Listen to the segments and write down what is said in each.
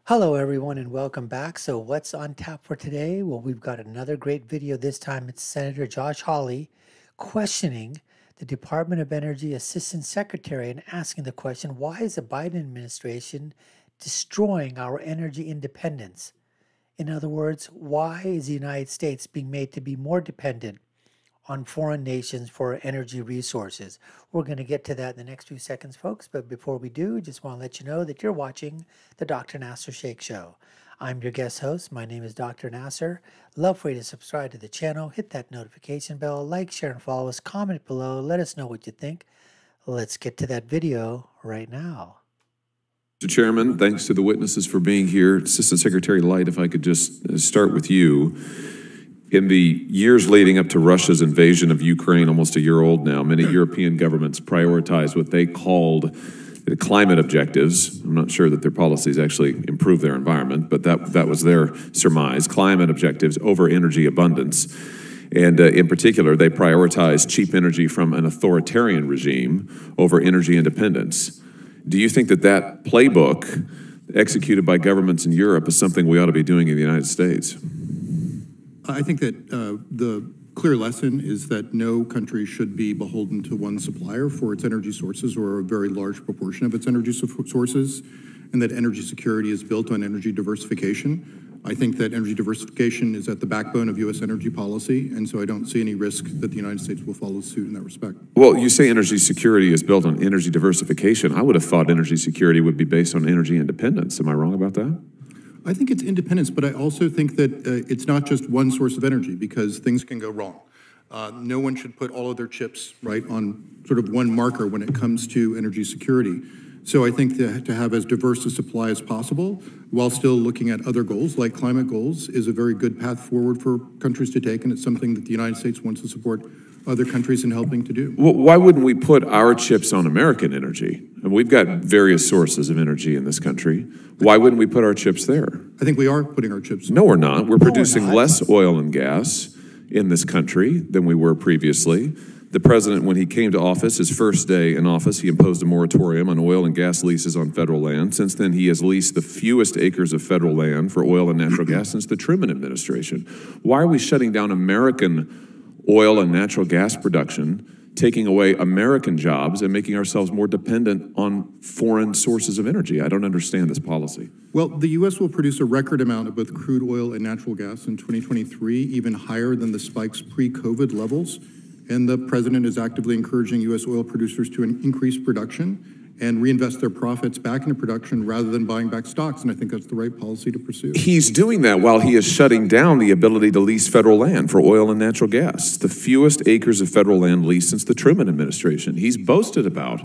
Hello, everyone, and welcome back. So, what's on tap for today? Well, we've got another great video. This time it's Senator Josh Hawley questioning the Department of Energy Assistant Secretary and asking the question, why is the Biden administration destroying our energy independence? In other words, why is the United States being made to be more dependent on foreign nations for energy resources? We're going to get to that in the next few seconds, folks. But before we do, just want to let you know that you're watching the Dr. Nasir Shaikh Show. I'm your guest host. My name is Dr. Nasir. Love for you to subscribe to the channel, hit that notification bell, like, share, and follow us. Comment below. Let us know what you think. Let's get to that video right now. Mr. Chairman, thanks to the witnesses for being here. Assistant Secretary Light, if I could just start with you. In the years leading up to Russia's invasion of Ukraine, almost a year old now, many European governments prioritized what they called the climate objectives. I'm not sure that their policies actually improve their environment, but that was their surmise, climate objectives over energy abundance. And in particular, they prioritized cheap energy from an authoritarian regime over energy independence. Do you think that that playbook executed by governments in Europe is something we ought to be doing in the United States? I think that the clear lesson is that no country should be beholden to one supplier for its energy sources or a very large proportion of its energy sources, and that energy security is built on energy diversification. I think that energy diversification is at the backbone of U.S. energy policy, and so I don't see any risk that the United States will follow suit in that respect. Well, you say energy security is built on energy diversification. I would have thought energy security would be based on energy independence. Am I wrong about that? I think it's independence, but I also think that it's not just one source of energy, because things can go wrong. No one should put all of their chips on sort of one marker when it comes to energy security. So I think that to have as diverse a supply as possible, while still looking at other goals like climate goals, is a very good path forward for countries to take, and it's something that the United States wants to support other countries in helping to do. Well, why wouldn't we put our chips on American energy? And we've got various sources of energy in this country. Why wouldn't we put our chips there? I think we are putting our chips. No, we're not. We're producing less oil and gas in this country than we were previously. The president, when he came to office, his first day in office, he imposed a moratorium on oil and gas leases on federal land. Since then, he has leased the fewest acres of federal land for oil and natural gas since the Truman administration. Why are we shutting down American oil and natural gas production, taking away American jobs and making ourselves more dependent on foreign sources of energy? I don't understand this policy. Well, the U.S. will produce a record amount of both crude oil and natural gas in 2023, even higher than the spike's pre-COVID levels. And the president is actively encouraging U.S. oil producers to increase production and reinvest their profits back into production rather than buying back stocks. And I think that's the right policy to pursue. He's doing that while he is shutting down the ability to lease federal land for oil and natural gas, the fewest acres of federal land leased since the Truman administration. He's boasted about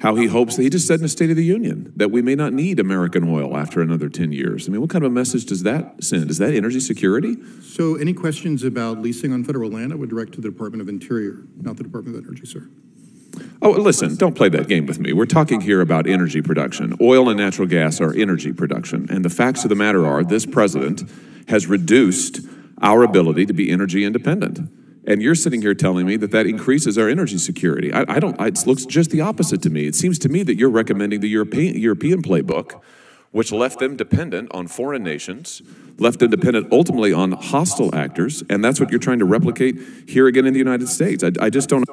how he hopes, he just said in the State of the Union, that we may not need American oil after another 10 years. I mean, what kind of a message does that send? Is that energy security? So any questions about leasing on federal land, I would direct to the Department of Interior, not the Department of Energy, sir. Oh, listen, don't play that game with me. We're talking here about energy production. Oil and natural gas are energy production. And the facts of the matter are this president has reduced our ability to be energy independent. And you're sitting here telling me that that increases our energy security. It looks just the opposite to me. It seems to me that you're recommending the European playbook, which left them dependent on foreign nations, left them dependent ultimately on hostile actors, and that's what you're trying to replicate here again in the United States. I just don't.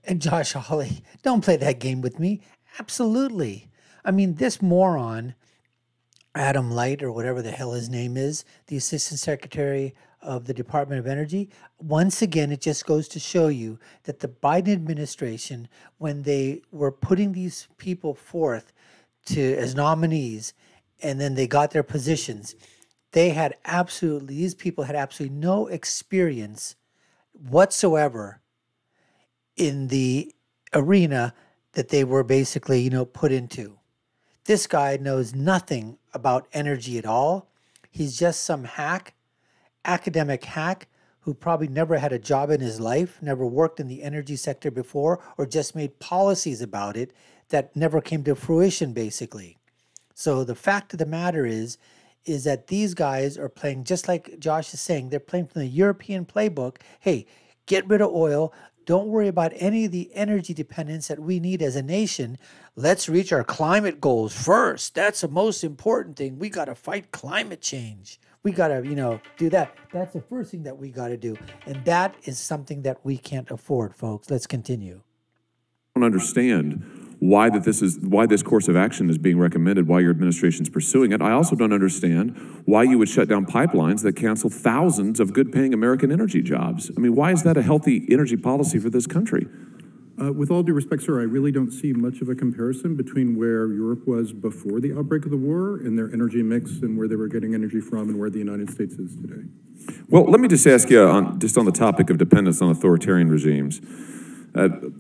And Josh Hawley, don't play that game with me. Absolutely. I mean, this moron, Adam Light, or whatever the hell his name is, the Assistant Secretary of the Department of Energy, once again, it just goes to show you that the Biden administration, when they were putting these people forth as nominees, and then they got their positions, these people had absolutely no experience whatsoever in the arena that they were basically, put into. This guy knows nothing about energy at all. He's just some academic hack, who probably never had a job in his life, never worked in the energy sector before, or just made policies about it that never came to fruition, basically. So the fact of the matter is that these guys are playing, just like Josh is saying, they're playing from the European playbook. Hey, get rid of oil, Don't worry about any of the energy dependence that we need as a nation. Let's reach our climate goals first. That's the most important thing. We got to fight climate change. We got to, do that. That's the first thing that we got to do. And that is something that we can't afford, folks. Let's continue. I don't understand why this course of action is being recommended, why your administration's pursuing it. I also don't understand why you would shut down pipelines that cancel thousands of good-paying American energy jobs. I mean, why is that a healthy energy policy for this country? With all due respect, sir, I really don't see much of a comparison between where Europe was before the outbreak of the war and their energy mix and where they were getting energy from and where the United States is today. Well, let me just ask you, on the topic of dependence on authoritarian regimes,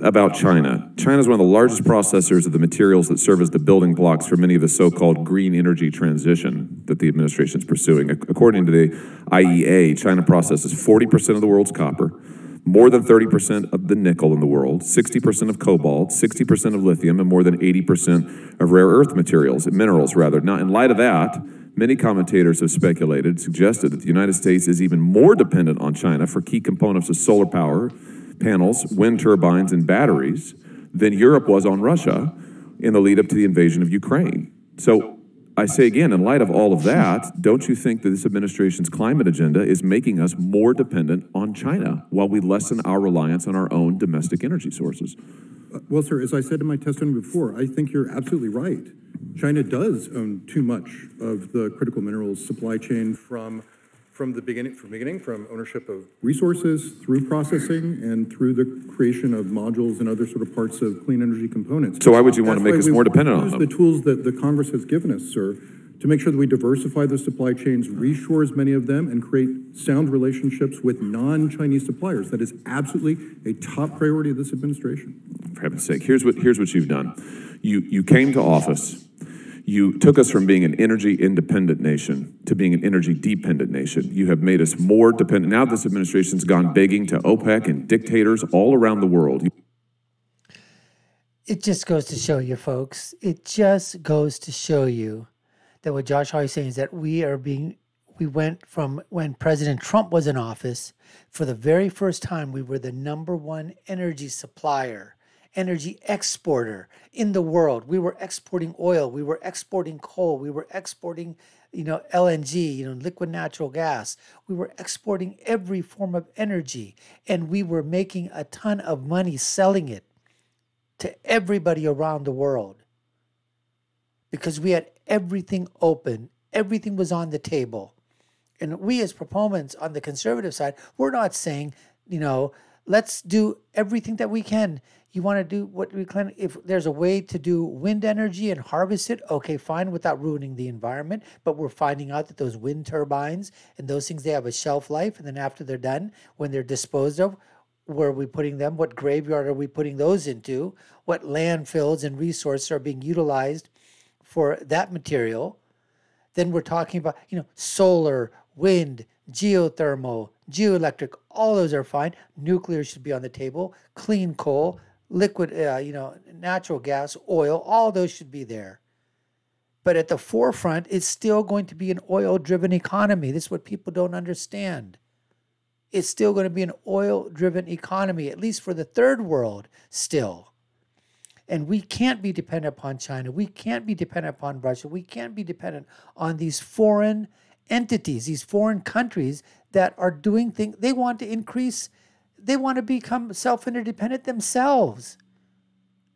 about China. China is one of the largest processors of the materials that serve as the building blocks for many of the so-called green energy transition that the administration is pursuing. According to the IEA, China processes 40% of the world's copper, more than 30% of the nickel in the world, 60% of cobalt, 60% of lithium, and more than 80% of rare earth minerals. Now, in light of that, many commentators have suggested that the United States is even more dependent on China for key components of solar power, panels, wind turbines, and batteries than Europe was on Russia in the lead up to the invasion of Ukraine. So I say again, in light of all of that, don't you think that this administration's climate agenda is making us more dependent on China while we lessen our reliance on our own domestic energy sources? Well, sir, as I said in my testimony before, I think you're absolutely right. China does own too much of the critical minerals supply chain from the beginning, from ownership of resources through processing and through the creation of modules and other sort of parts of clean energy components. So why would you want to make us more dependent on them? Use the tools that the Congress has given us, sir, to make sure that we diversify the supply chains, reshore as many of them, and create sound relationships with non-Chinese suppliers. That is absolutely a top priority of this administration. For heaven's sake, here's what you've done. You came to office. You took us from being an energy independent nation to being an energy dependent nation. You have made us more dependent. Now this administration's gone begging to OPEC and dictators all around the world. It just goes to show you, folks. It just goes to show you that what Josh Hawley is saying is that we went from when President Trump was in office, for the very first time, we were the #1 energy supplier, energy exporter in the world. We were exporting oil. We were exporting coal. We were exporting, LNG, liquid natural gas. We were exporting every form of energy, and we were making a ton of money selling it to everybody around the world because we had everything open. Everything was on the table. And we as proponents on the conservative side, we're not saying, let's do everything that we can. You want to do what we can. If there's a way to do wind energy and harvest it, okay, fine, without ruining the environment. But we're finding out that those wind turbines and those things, they have a shelf life. And then after they're done, when they're disposed of, where are we putting them? What graveyard are we putting those into? What landfills and resources are being utilized for that material? Then we're talking about, solar, wind, geothermal, geoelectric, all those are fine. Nuclear should be on the table. Clean coal, liquid, natural gas, oil, all those should be there. But at the forefront, it's still going to be an oil-driven economy. This is what people don't understand. It's still going to be an oil-driven economy, at least for the third world still. And we can't be dependent upon China. We can't be dependent upon Russia. We can't be dependent on these foreign entities, these foreign countries that are doing things. They want to become self-interdependent themselves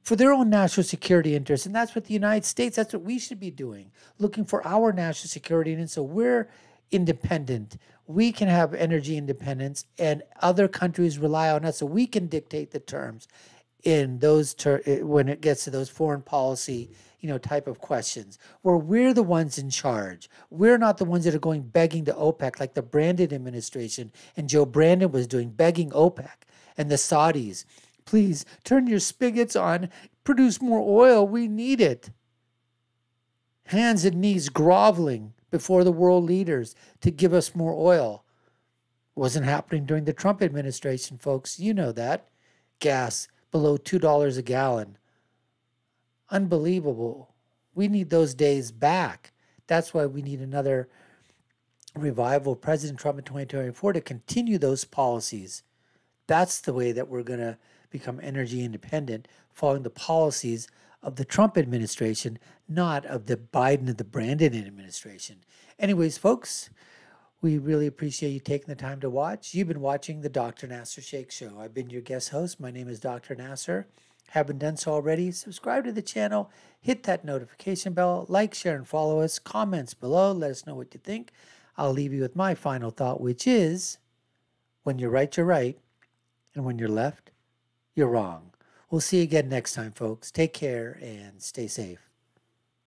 for their own national security interests. And that's what the United States, that's what we should be doing, looking for our national security. And so we're independent. We can have energy independence, and other countries rely on us so we can dictate the terms in those when it gets to those foreign policy, type of questions, where we're the ones in charge. We're not the ones that are going begging to OPEC like the Brandon administration and Joe Brandon was doing, begging OPEC and the Saudis, please turn your spigots on, produce more oil, we need it. Hands and knees groveling before the world leaders to give us more oil. Wasn't happening during the Trump administration, folks. You know that. Gas below $2 a gallon. Unbelievable. We need those days back. That's why we need another revival of President Trump in 2024 to continue those policies. That's the way that we're going to become energy independent, following the policies of the Trump administration, not of the Biden and the Brandon administration. Anyways, folks, we really appreciate you taking the time to watch. You've been watching the Dr. Nasir Shaikh Show. I've been your guest host. My name is Dr. Nasir. Haven't done so already? Subscribe to the channel, hit that notification bell, like, share, and follow us. Comments below. Let us know what you think. I'll leave you with my final thought, which is, when you're right, and when you're left, you're wrong. We'll see you again next time, folks. Take care and stay safe.